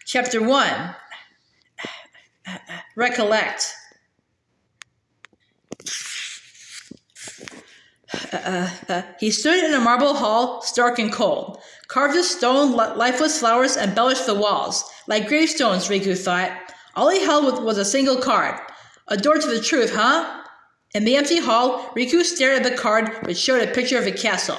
Chapter 1. Recollect. He stood in a marble hall, stark and cold. Carved of stone, lifeless flowers embellished the walls. Like gravestones, Riku thought. All he held was a single card. A door to the truth, huh? In the empty hall, Riku stared at the card, which showed a picture of a castle.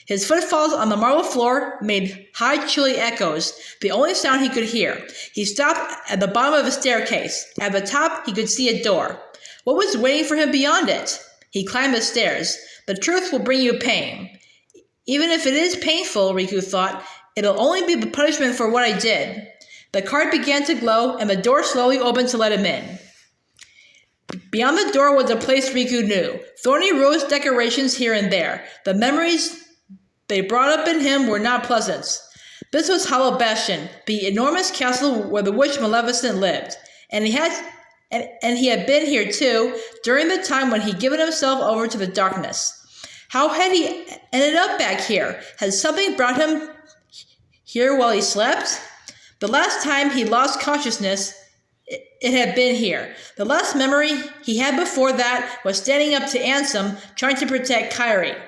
His footfalls on the marble floor made high, chilly echoes, the only sound he could hear. He stopped at the bottom of a staircase. At the top, he could see a door. What was waiting for him beyond it? He climbed the stairs. The truth will bring you pain. Even if it is painful, Riku thought, it'll only be the punishment for what I did. The card began to glow, and the door slowly opened to let him in. Beyond the door was a place Riku knew. Thorny rose decorations here and there. The memories they brought up in him were not pleasant. This was Hollow Bastion, the enormous castle where the witch Maleficent lived. And he had been here too, during the time when he'd given himself over to the darkness. How had he ended up back here? Had something brought him here while he slept? The last time he lost consciousness, it had been here. The last memory he had before that was standing up to Ansem, trying to protect Kairi.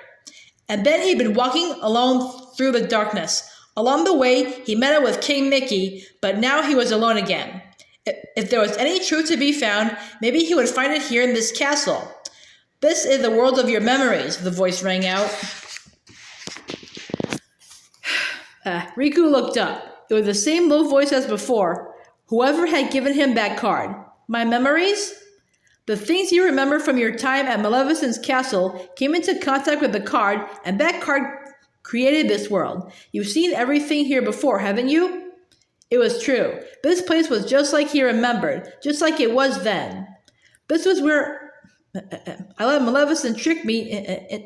And then he'd been walking alone through the darkness. Along the way, he met up with King Mickey, but now he was alone again. If there was any truth to be found, maybe he would find it here in this castle. This is the world of your memories, the voice rang out. Riku looked up. It was the same low voice as before. Whoever had given him that card. My memories? The things you remember from your time at Maleficent's castle came into contact with the card, and that card created this world. You've seen everything here before, haven't you? It was true. This place was just like he remembered, just like it was then. This was where I let Maleficent trick me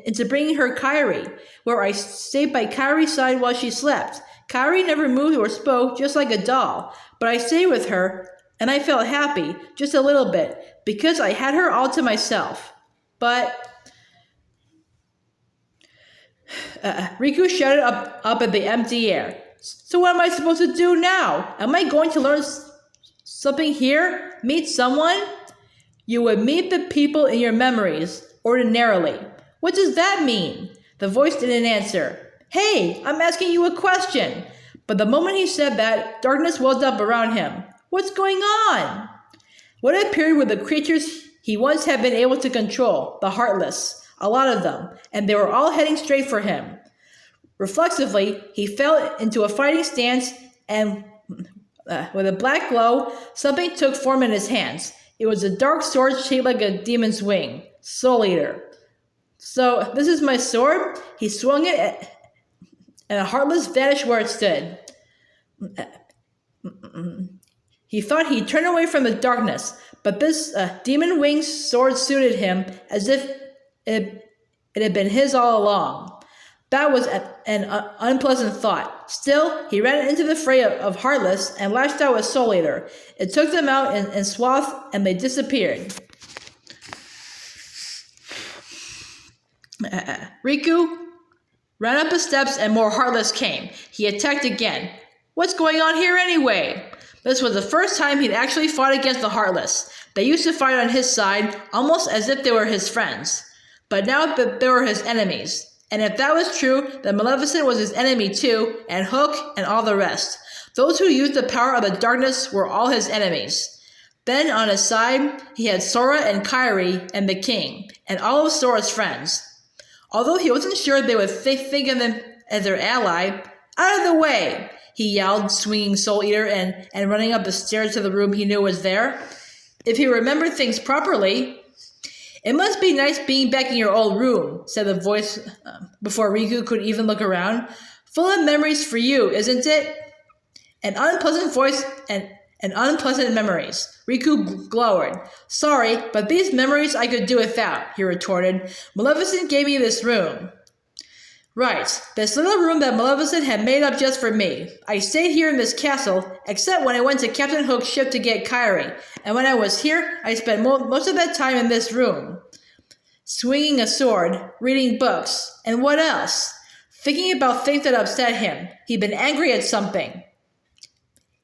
into bringing her Kairi, where I stayed by Kairi's side while she slept. Kairi never moved or spoke, just like a doll, but I stayed with her, and I felt happy, just a little bit, because I had her all to myself. But Riku shouted up at the empty air. So what am I supposed to do now? Am I going to learn something here? Meet someone? You would meet the people in your memories, ordinarily. What does that mean? The voice didn't answer. Hey, I'm asking you a question. But the moment he said that, darkness welled up around him. What's going on? What appeared were the creatures he once had been able to control, the Heartless, a lot of them, and they were all heading straight for him. Reflexively, he fell into a fighting stance, and with a black glow, something took form in his hands. It was a dark sword shaped like a demon's wing. Soul Eater. So, this is my sword? He swung it, and a Heartless vanished where it stood. He thought he'd turn away from the darkness, but this demon-winged sword suited him as if it had been his all along. That was an unpleasant thought. Still, he ran into the fray of Heartless and lashed out with Soul Eater. It took them out in swath, and they disappeared. Riku ran up the steps, and more Heartless came. He attacked again. What's going on here anyway? This was the first time he'd actually fought against the Heartless. They used to fight on his side, almost as if they were his friends. But now they were his enemies. And if that was true, then Maleficent was his enemy too, and Hook, and all the rest. Those who used the power of the darkness were all his enemies. Then, on his side, he had Sora and Kairi and the King, and all of Sora's friends. Although he wasn't sure they would think of them as their ally, out of the way, he yelled, swinging Soul Eater and running up the stairs to the room he knew was there. If he remembered things properly... It must be nice being back in your old room, said the voice before Riku could even look around. Full of memories for you, isn't it? An unpleasant voice and unpleasant memories. Riku glowered. Sorry, but these memories I could do without, he retorted. Maleficent gave me this room. Right, this little room that Maleficent had made up just for me. I stayed here in this castle, except when I went to Captain Hook's ship to get Kairi, and when I was here, I spent most of that time in this room. Swinging a sword, reading books, and what else? Thinking about things that upset him. He'd been angry at something.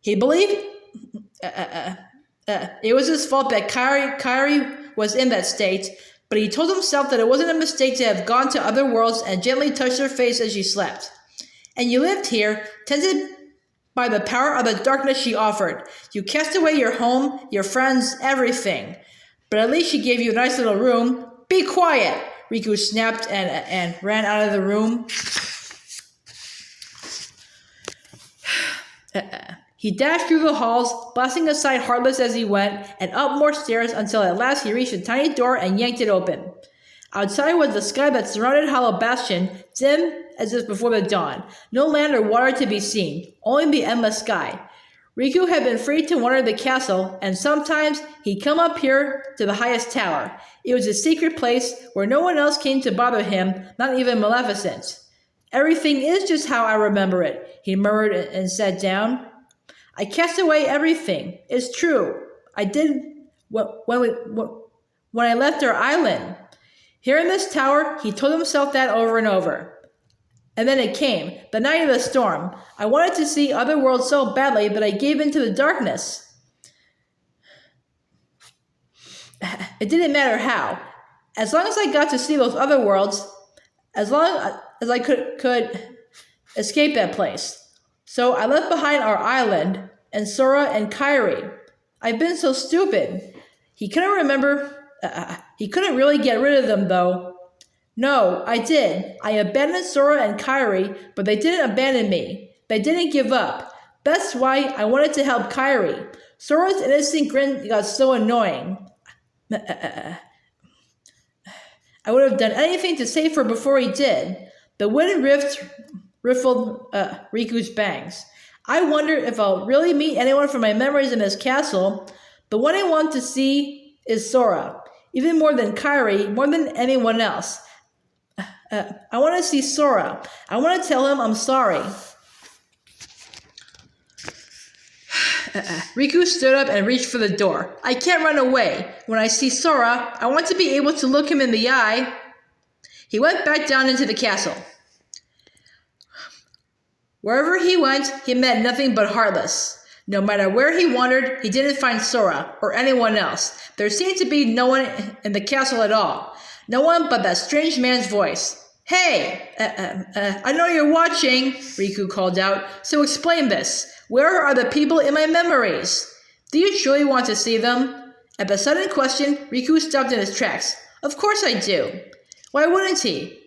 He believed it was his fault that Kairi was in that state, but he told himself that it wasn't a mistake to have gone to other worlds and gently touched her face as she slept. And you lived here, tended by the power of the darkness she offered. You cast away your home, your friends, everything. But at least she gave you a nice little room. Be quiet! Riku snapped and ran out of the room. He dashed through the halls, blasting aside Heartless as he went, and up more stairs until at last he reached a tiny door and yanked it open. Outside was the sky that surrounded Hollow Bastion, dim as if before the dawn. No land or water to be seen, only the endless sky. Riku had been free to wander the castle, and sometimes he'd come up here to the highest tower. It was a secret place where no one else came to bother him, not even Maleficent. Everything is just how I remember it, he murmured and sat down. I cast away everything. It's true. I did when I left our island. Here in this tower, he told himself that over and over. And then it came, the night of the storm. I wanted to see other worlds so badly that I gave in to the darkness. It didn't matter how. As long as I got to see those other worlds, as long as I could escape that place. So I left behind our island, and Sora and Kairi. I've been so stupid. He couldn't remember. He couldn't really get rid of them, though. No, I did. I abandoned Sora and Kairi, but they didn't abandon me. They didn't give up. That's why I wanted to help Kairi. Sora's innocent grin got so annoying. I would have done anything to save her before he did. The wind riffled Riku's bangs. I wonder if I'll really meet anyone from my memories in this castle. The one I want to see is Sora. Even more than Kairi, more than anyone else. I want to see Sora. I want to tell him I'm sorry. Riku stood up and reached for the door. I can't run away. When I see Sora, I want to be able to look him in the eye. He went back down into the castle. Wherever he went, he met nothing but Heartless. No matter where he wandered, he didn't find Sora or anyone else. There seemed to be no one in the castle at all. No one but that strange man's voice. Hey, I know you're watching, Riku called out, so explain this. Where are the people in my memories? Do you truly want to see them? At the sudden question, Riku stopped in his tracks. Of course I do. Why wouldn't he?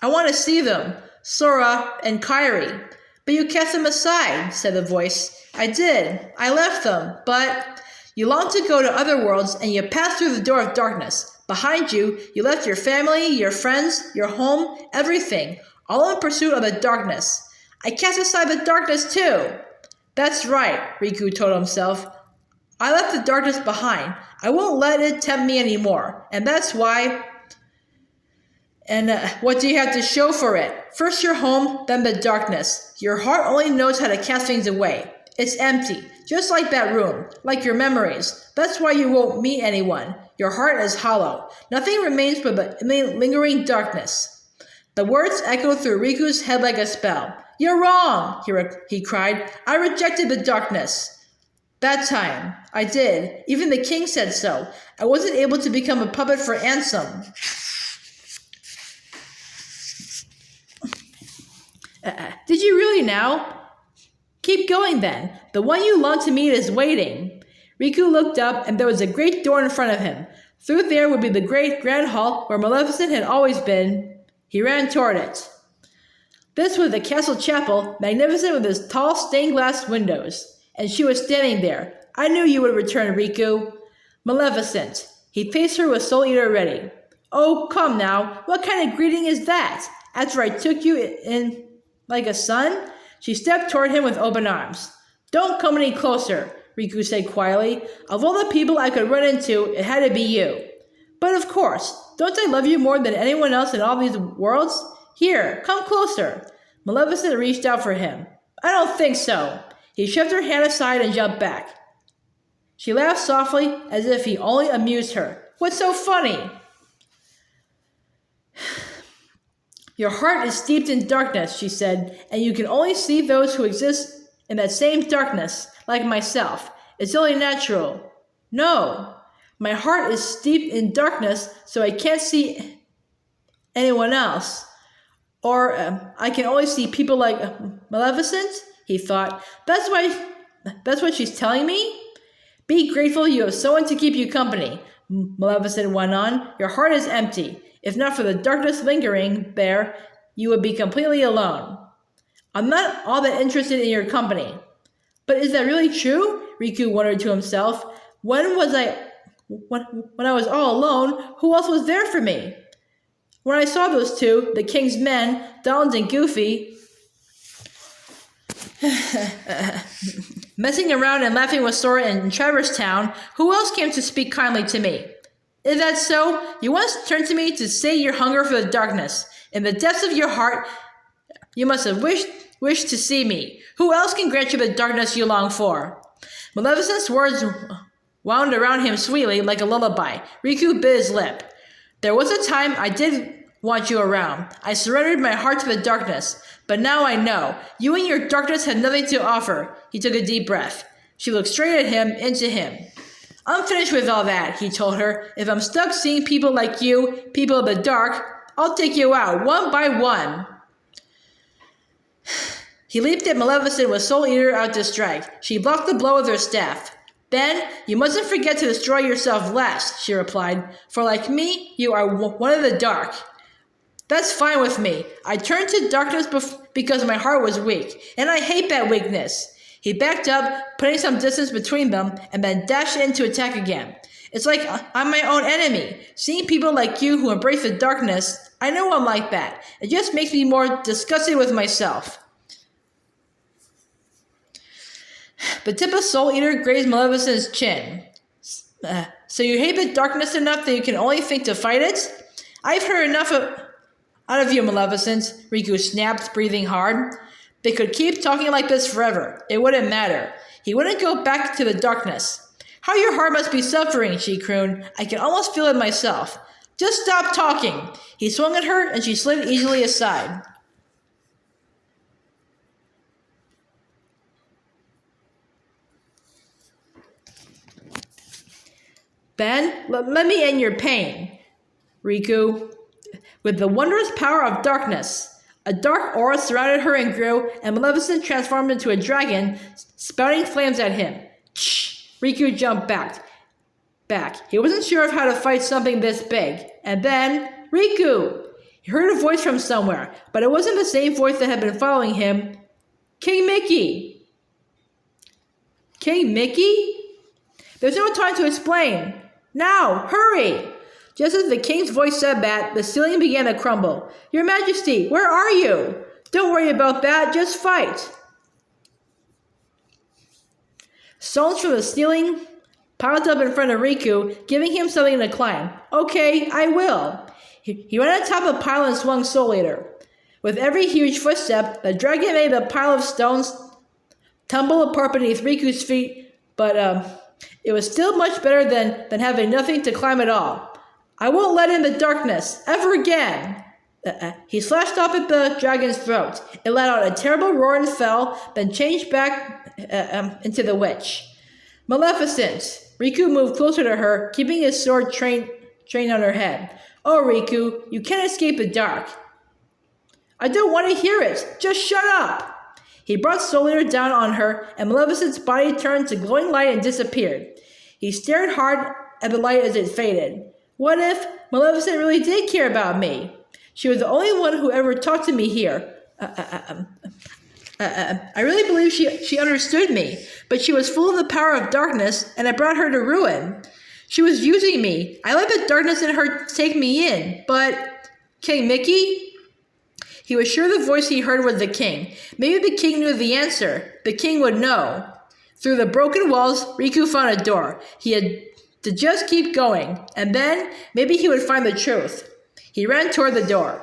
I want to see them. Sora and Kairi. But you cast them aside, said the voice. I did. I left them, but you longed to go to other worlds and you passed through the door of darkness. Behind you, you left your family, your friends, your home, everything, all in pursuit of the darkness. I cast aside the darkness too. That's right, Riku told himself. I left the darkness behind. I won't let it tempt me anymore. And that's why... And what do you have to show for it? First your home, then the darkness. Your heart only knows how to cast things away. It's empty, just like that room, like your memories. That's why you won't meet anyone. Your heart is hollow. Nothing remains but the lingering darkness. The words echoed through Riku's head like a spell. You're wrong, he cried. I rejected the darkness. That time, I did. Even the king said so. I wasn't able to become a puppet for Ansem. Did you really now? Keep going then. The one you long to meet is waiting. Riku looked up and there was a great door in front of him. Through there would be the great grand hall where Maleficent had always been. He ran toward it. This was the castle chapel, magnificent with its tall stained glass windows. And she was standing there. I knew you would return, Riku. Maleficent. He faced her with Soul Eater ready. Oh, come now. What kind of greeting is that? After I took you in like a son? She stepped toward him with open arms. Don't come any closer, Riku said quietly. Of all the people I could run into, it had to be you. But of course, don't I love you more than anyone else in all these worlds? Here, come closer. Maleficent reached out for him. I don't think so. He shoved her hand aside and jumped back. She laughed softly, as if he only amused her. What's so funny? Your heart is steeped in darkness, she said, and you can only see those who exist in that same darkness, like myself. It's only natural. No, my heart is steeped in darkness, so I can't see anyone else. Or I can only see people like Maleficent, he thought. That's what she's telling me? Be grateful you have someone to keep you company, Maleficent went on. Your heart is empty. If not for the darkness lingering there, you would be completely alone. I'm not all that interested in your company. But is that really true? Riku wondered to himself. When I was all alone, who else was there for me? When I saw those two, the king's men, Donald and Goofy, messing around and laughing with Sora in Traverse Town, who else came to speak kindly to me? Is that so? You once turned to me to say your hunger for the darkness. In the depths of your heart, you must have wished to see me. Who else can grant you the darkness you long for? Maleficent's words wound around him sweetly like a lullaby. Riku bit his lip. There was a time I did want you around. I surrendered my heart to the darkness. But now I know. You and your darkness have nothing to offer. He took a deep breath. She looked straight at him, into him. I'm finished with all that, he told her. If I'm stuck seeing people like you, people of the dark, I'll take you out, one by one. He leaped at Maleficent with Soul Eater out to strike. She blocked the blow with her staff. Ben, you mustn't forget to destroy yourself last, she replied. For like me, you are one of the dark. That's fine with me. I turned to darkness because my heart was weak, and I hate that weakness. He backed up, putting some distance between them, and then dashed in to attack again. It's like I'm my own enemy. Seeing people like you who embrace the darkness, I know I'm like that. It just makes me more disgusted with myself. The tip of Soul Eater grazed Maleficent's chin. So you hate the darkness enough that you can only think to fight it? I've heard enough out of you, Maleficent, Riku snapped, breathing hard. They could keep talking like this forever. It wouldn't matter. He wouldn't go back to the darkness. How your heart must be suffering, she crooned. I can almost feel it myself. Just stop talking. He swung at her, and she slid easily aside. Ben, let me end your pain. Riku, with the wondrous power of darkness. A dark aura surrounded her and grew, and Maleficent transformed into a dragon, spouting flames at him. Shh! Riku jumped back. He wasn't sure of how to fight something this big. And then, Riku! He heard a voice from somewhere, but it wasn't the same voice that had been following him. King Mickey! King Mickey? There's no time to explain. Now, hurry! Just as the king's voice said that, the ceiling began to crumble. Your Majesty, where are you? Don't worry about that, just fight. Stones from the ceiling piled up in front of Riku, giving him something to climb. Okay, I will. He ran atop the pile and swung Soul Eater. With every huge footstep, the dragon made the pile of stones tumble apart beneath Riku's feet, but it was still much better than having nothing to climb at all. I won't let in the darkness, ever again. He slashed up at the dragon's throat. It let out a terrible roar and fell, then changed back into the witch. Maleficent! Riku moved closer to her, keeping his sword trained on her head. Oh, Riku, you can't escape the dark. I don't want to hear it. Just shut up. He brought Soul Eater down on her, and Maleficent's body turned to glowing light and disappeared. He stared hard at the light as it faded. What if Maleficent really did care about me? She was the only one who ever talked to me here. I really believe she understood me, but she was full of the power of darkness, and I brought her to ruin. She was using me. I let the darkness in her take me in, but... King Mickey? He was sure the voice he heard was the king. Maybe the king knew the answer. The king would know. Through the broken walls, Riku found a door. He had to just keep going, and then maybe he would find the truth. He ran toward the door.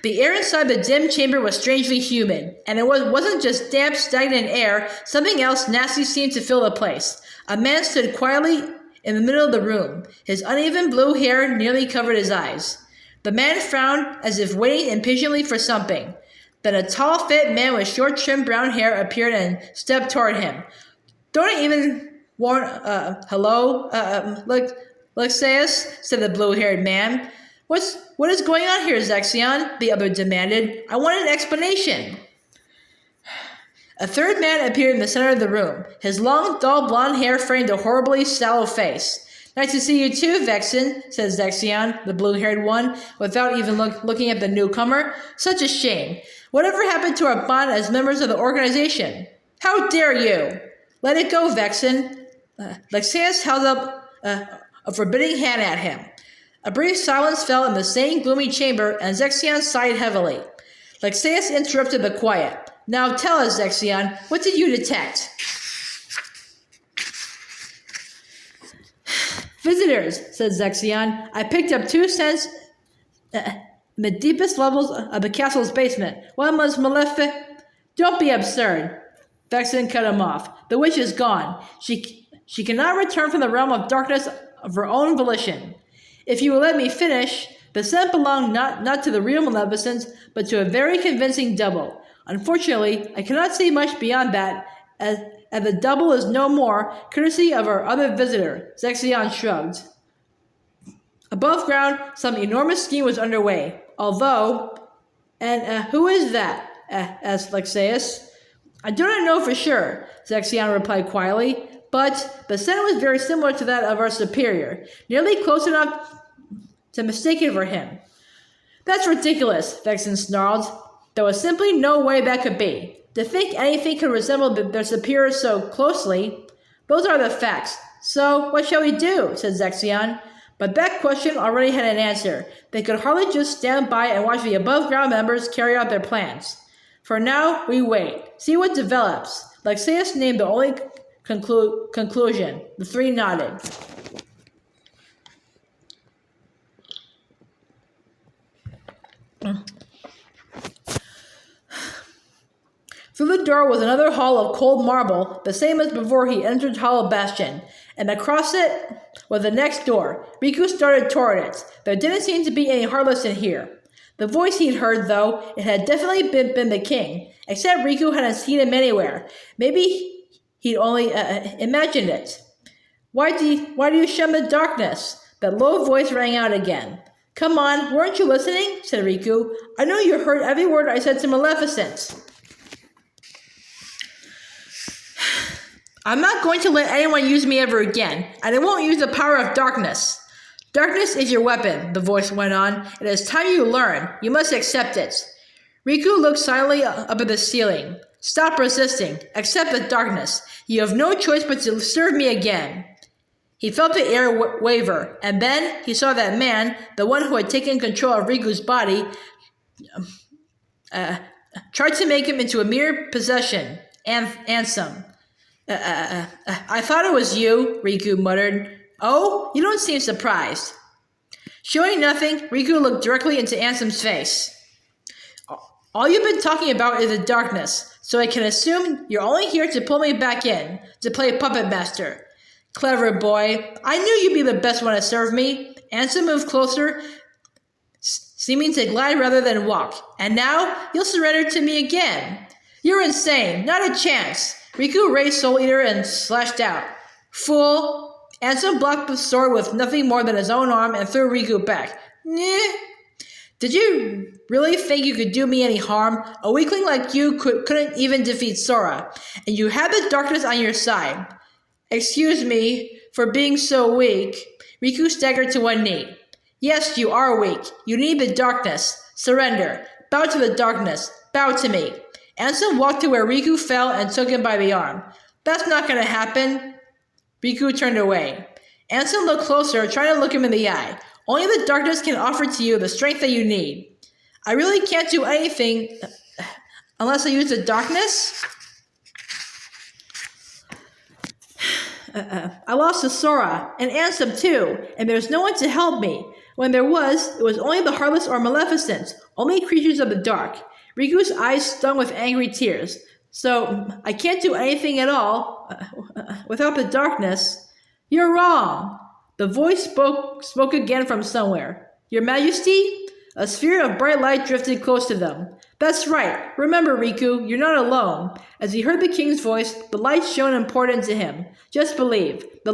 The air inside the dim chamber was strangely humid, and it wasn't just damp, stagnant air. Something else nasty seemed to fill the place. A man stood quietly in the middle of the room. His uneven blue hair nearly covered his eyes. The man frowned as if waiting impatiently for something. Then a tall, fit man with short, trimmed brown hair appeared and stepped toward him. Don't even warn, hello, Lexaeus, said the blue-haired man. What is going on here, Zexion? The other demanded. I want an explanation. A third man appeared in the center of the room. His long, dull blonde hair framed a horribly sallow face. Nice to see you too, Vexen, said Zexion, the blue-haired one, without even looking at the newcomer. Such a shame. Whatever happened to our bond as members of the organization? How dare you? Let it go, Vexen. Lexaeus held up a forbidding hand at him. A brief silence fell in the same gloomy chamber, and Zexion sighed heavily. Lexaeus interrupted the quiet. Now tell us, Zexion, what did you detect? Visitors, said Zexion. I picked up 2 cents in the deepest levels of the castle's basement. One was malefic. Don't be absurd. Vexen cut him off. The witch is gone. She cannot return from the realm of darkness of her own volition. If you will let me finish, the scent belonged not to the real Maleficent, but to a very convincing double. Unfortunately, I cannot see much beyond that, as the double is no more, courtesy of our other visitor. Zexion shrugged. Above ground, some enormous scheme was underway, although... And who is that? Asked Lexaeus. I do not know for sure, Zexion replied quietly, but the scent was very similar to that of our superior, nearly close enough to mistake it for him. That's ridiculous, Vexen snarled. There was simply no way that could be. To think anything could resemble their superior so closely, those are the facts. So, what shall we do? Said Zexion. But that question already had an answer. They could hardly just stand by and watch the above-ground members carry out their plans. For now, we wait. See what develops. Lexaeus named the only conclusion. The 3 nodded. Through the door was another hall of cold marble, the same as before he entered Hollow Bastion, and across it was the next door. Riku started toward it. There didn't seem to be any Heartless in here. The voice he'd heard, though, it had definitely been the king, except Riku hadn't seen him anywhere. Maybe he'd only imagined it. Why do you shun the darkness? That low voice rang out again. Come on, weren't you listening? Said Riku. I know you heard every word I said to Maleficent. I'm not going to let anyone use me ever again, and I won't use the power of darkness. Darkness is your weapon, the voice went on. It is time you learn. You must accept it. Riku looked silently up at the ceiling. Stop resisting. Accept the darkness. You have no choice but to serve me again. He felt the air waver, and then he saw that man, the one who had taken control of Riku's body, tried to make him into a mere possession. Ansem. I thought it was you, Riku muttered. Oh, you don't seem surprised. Showing nothing, Riku looked directly into Ansem's face. All you've been talking about is the darkness, so I can assume you're only here to pull me back in, to play puppet master. Clever boy. I knew you'd be the best one to serve me. Ansem moved closer, seeming to glide rather than walk. And now, you'll surrender to me again. You're insane. Not a chance. Riku raised Soul Eater and slashed out. Fool. Ansem blocked the sword with nothing more than his own arm and threw Riku back. Nyeh. Did you really think you could do me any harm? A weakling like you couldn't even defeat Sora, and you had the darkness on your side. Excuse me for being so weak. Riku staggered to one knee. Yes, you are weak. You need the darkness. Surrender. Bow to the darkness. Bow to me. Ansem walked to where Riku fell and took him by the arm. That's not going to happen. Riku turned away. Ansem looked closer, trying to look him in the eye. Only the darkness can offer to you the strength that you need. I really can't do anything unless I use the darkness? I lost to Sora, and Ansem too, and there's no one to help me. When there was, it was only the Heartless or Maleficent, only creatures of the dark. Riku's eyes stung with angry tears. So, I can't do anything at all without the darkness. You're wrong. The voice spoke again from somewhere. Your Majesty? A sphere of bright light drifted close to them. That's right. Remember, Riku, you're not alone. As he heard the king's voice, the light shone important to him. Just believe. The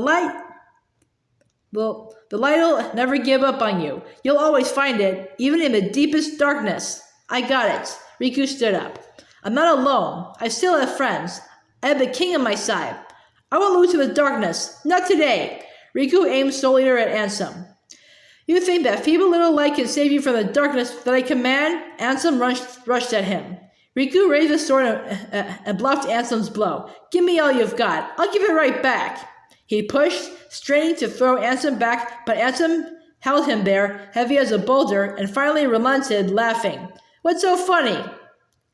light'll never give up on you. You'll always find it, even in the deepest darkness. I got it. Riku stood up. I'm not alone. I still have friends. I have the king on my side. I won't lose to the darkness. Not today. Riku aimed slowly at Ansem. You think that feeble little light can save you from the darkness that I command? Ansem rushed at him. Riku raised his sword and blocked Ansem's blow. Give me all you've got. I'll give it right back. He pushed, straining to throw Ansem back, but Ansem held him there, heavy as a boulder, and finally relented, laughing. What's so funny? Ha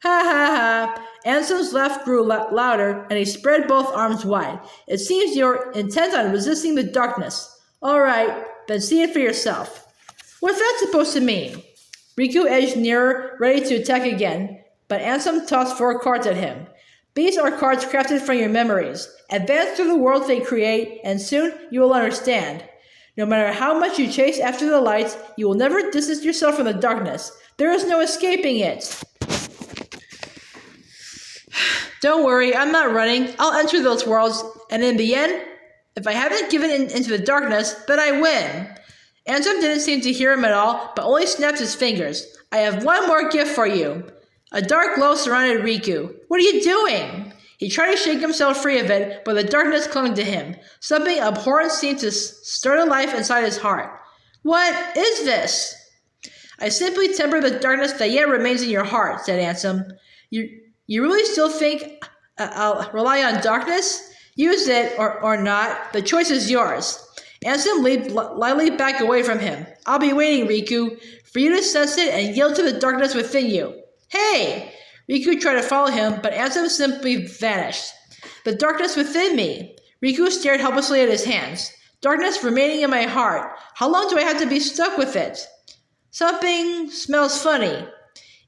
ha ha. Ansem's laugh grew louder, and he spread both arms wide. It seems you're intent on resisting the darkness. All right, then see it for yourself. What's that supposed to mean? Riku edged nearer, ready to attack again, but Ansem tossed 4 cards at him. These are cards crafted from your memories. Advance through the worlds they create, and soon you will understand. No matter how much you chase after the lights, you will never distance yourself from the darkness. There is no escaping it. Don't worry, I'm not running. I'll enter those worlds, and in the end, if I haven't given into the darkness, then I win. Ansem didn't seem to hear him at all, but only snapped his fingers. I have one more gift for you. A dark glow surrounded Riku. What are you doing? He tried to shake himself free of it, but the darkness clung to him. Something abhorrent seemed to stir to life inside his heart. What is this? I simply temper the darkness that yet remains in your heart, said Ansem. You really still think I'll rely on darkness? Use it or not. The choice is yours. Ansem leaped lightly back away from him. I'll be waiting, Riku, for you to sense it and yield to the darkness within you. Hey! Riku tried to follow him, but Ansem simply vanished. The darkness within me. Riku stared helplessly at his hands. Darkness remaining in my heart. How long do I have to be stuck with it? Something smells funny.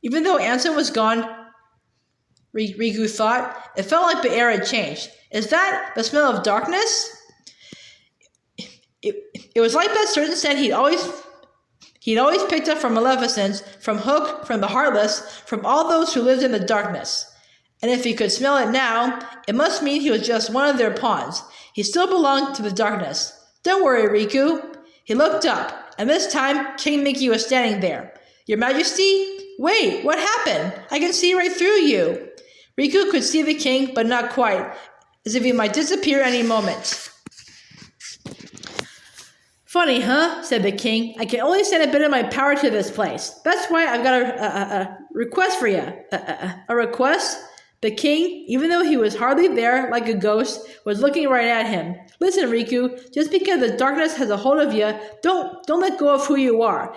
Even though Ansem was gone, Riku thought, it felt like the air had changed. Is that the smell of darkness? It was like that certain scent he'd always picked up from Maleficence, from Hook, from the Heartless, from all those who lived in the darkness. And if he could smell it now, it must mean he was just one of their pawns. He still belonged to the darkness. Don't worry, Riku. He looked up, and this time King Mickey was standing there. Your Majesty? Wait, what happened? I can see right through you. Riku could see the king, but not quite, as if he might disappear any moment. Funny, huh? Said the king. I can only send a bit of my power to this place. That's why I've got a request for you. A request? The king, even though he was hardly there, like a ghost, was looking right at him. Listen, Riku, just because the darkness has a hold of you, don't let go of who you are.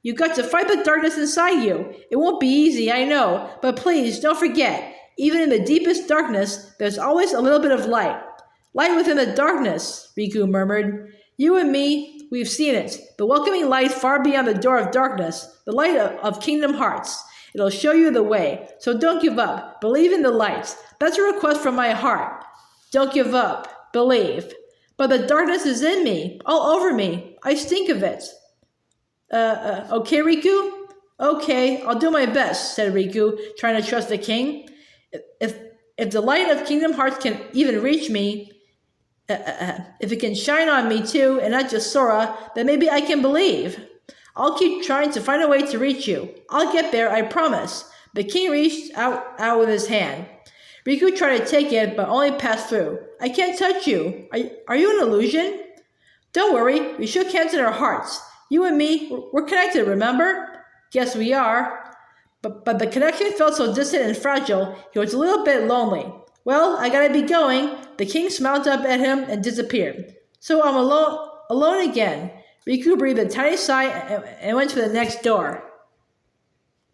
You got to fight the darkness inside you. It won't be easy, I know, but please don't forget, even in the deepest darkness, there's always a little bit of light. Light within the darkness, Riku murmured. You and me, we've seen it, the welcoming light far beyond the door of darkness, the light of Kingdom Hearts. It'll show you the way, so don't give up. Believe in the light. That's a request from my heart. Don't give up. Believe. But the darkness is in me, all over me. I stink of it. Okay, Riku? Okay, I'll do my best, said Riku, trying to trust the king. If the light of Kingdom Hearts can even reach me, if it can shine on me too, and not just Sora, then maybe I can believe. I'll keep trying to find a way to reach you. I'll get there, I promise. The king reached out with his hand. Riku tried to take it, but only passed through. I can't touch you. Are you an illusion? Don't worry, we shook hands in our hearts. You and me, we're connected, remember? Guess we are. But the connection felt so distant and fragile, he was a little bit lonely. Well, I gotta be going. The king smiled up at him and disappeared. So I'm alone again. Riku breathed a tiny sigh and went to the next door.